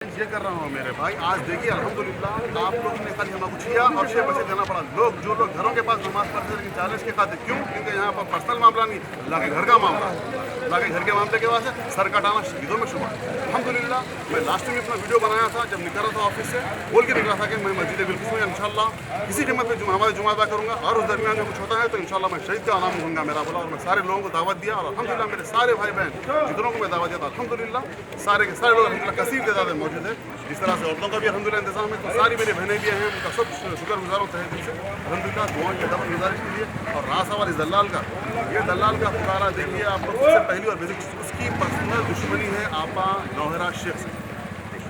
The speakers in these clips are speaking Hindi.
ये कर रहा हूँ मेरे भाई। आज देखिए अल्हम्दुलिल्लाह आप लोगों ने खाली हमें कुछ किया और 6 बजे देना पड़ा। जो लोग घरों के पास नमाज पढ़ते लेकिन 40 के खाते क्यों? क्योंकि यहाँ पर पर्सनल मामला नहीं, अल्लाह के घर का मामला है। अल्लाह के घर के मामले के बाद से सर कटाना शहीदों में शुमार। अल्हम्दुलिल्लाह मैं लास्ट में अपना वीडियो बनाया था जब निकल रहा था ऑफिस से, बोल के निकला था कि मैं मस्जिद बिल्कुल में इंशाल्लाह किसी कीमत पर हमारे जुमा अदा करूँगा और उस दरमियान में कुछ होता है तो इंशाल्लाह मैं शहीद का नाम लूँगा मेरा बोला। और मैं सारे लोगों को दावत दिया और अल्हम्दुलिल्लाह मेरे सारे भाई बहन जितनों को मैं दावत दिया था अल्हम्दुलिल्लाह सारे के सारे लोग अल्हम्दुलिल्लाह कसीर तादाद में मौजूद है। जिस तरह से औरतों का भी अल्हम्दुलिल्लाह इंतजाम है तो सारी मेरी बहनें भी हैं, उनका सब शुक्रगुजार होता है दिल से अल्हम्दुलिल्लाह दुआ की डबल गुजारिश के लिए। और रहा सवाल इस दलाल का, ये दलाल का पुकारा देखिए आप लोग सबसे पहली और बेसिक उसकी पर्सनल दुश्मनी है आपा नौहरा शेख से,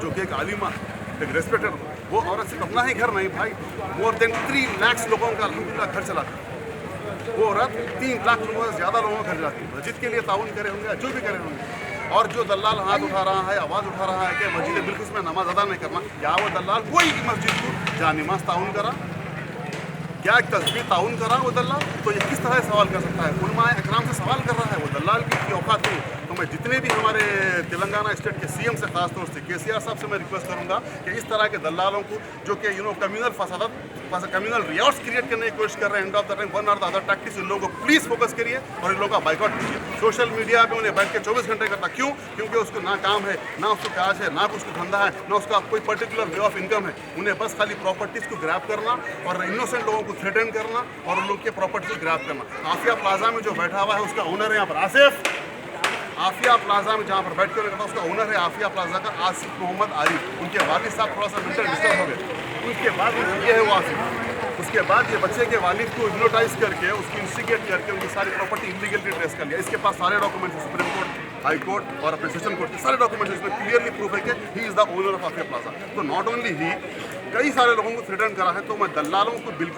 जो कि एक आलिमा एक रेस्पेक्टेड, वो औरत सिर्फ अपना ही घर नहीं भाई, मोर देन 3 लाख लोगों का अल्हम्दुलिल्लाह घर चलाती है। वो औरत 3 लाख लोगों से ज़्यादा लोगों का घर चलाती है। मस्जिद के लिए ताउन करे होंगे, जो भी करे होंगे। और जो दलाल हाथ उठा रहा है, आवाज़ उठा रहा है कि मस्जिद बिल्कुल में नमाज अदा नहीं करना, क्या वो दलाल कोई मस्जिद को जानिमाज ताउन करा, क्या एक तस्वीर ताउन करा वो दलाल? तो ये किस तरह सवाल कर सकता है? उलमाए इकराम से सवाल कर रहा है, वो दलाल की औकात नहीं। तो मैं जितने भी हमारे तेलंगाना स्टेट के सीएम से खासतौर से केसीआर साहब से मैं रिक्वेस्ट करूंगा कि इस तरह के दलालों को जो कि कम्युनल फसादत कम्युनल रियॉट्स क्रिएट करने की कोशिश कर रहे हैं, end of the time one और द अदर टैक्टिक्स, इन लोगों को प्लीज़ फोकस करिए और इन लोगों का बाइकआउट कीजिए। सोशल मीडिया पे उन्हें बैठ के 24 घंटे करता क्यों? क्योंकि उसको ना काम है, ना उसको काज है, ना उसको धंधा है, ना उसका कोई पर्टिकुलर वे ऑफ इनकम है। उन्हें बस खाली प्रॉपर्टीज़ को ग्रैब करना और इनोसेंट लोगों को थ्रेटन करना और उन लोग के प्रॉपर्टीज को ग्रैब करना। आफिया प्लाजा में जो बैठा हुआ है उसका ओनर है यहाँ पर आसिफ, आफिया प्लाजा में जहाँ पर बैठ कर रखा उसका ओनर है आफिया प्लाजा का आसिफ मोहम्मद आरिफ। उनके वालिद साहब थोड़ा सा मेंटल डिस्टर्ब हो गए, उसके बाद ये है वो आसिफ। उसके बाद ये बच्चे के वालिद को हिप्नोटाइज करके उसको इंस्टिगेट करके उनकी सारी प्रॉपर्टी इलीगली ट्रेस कर लिया। इसके पास सारे डॉक्यूमेंट्स हैं, सुप्रीम कोर्ट, हाई कोर्ट और अपने सेशन कोर्ट के सारे डॉक्यूमेंट्स, इसमें क्लियरली प्रूफ है कि he is the owner of Afia plaza. तो नॉट ओनली ही, कई सारे लोगों को थ्रेटन करा है। तो मैं दलालों को बिल्कुल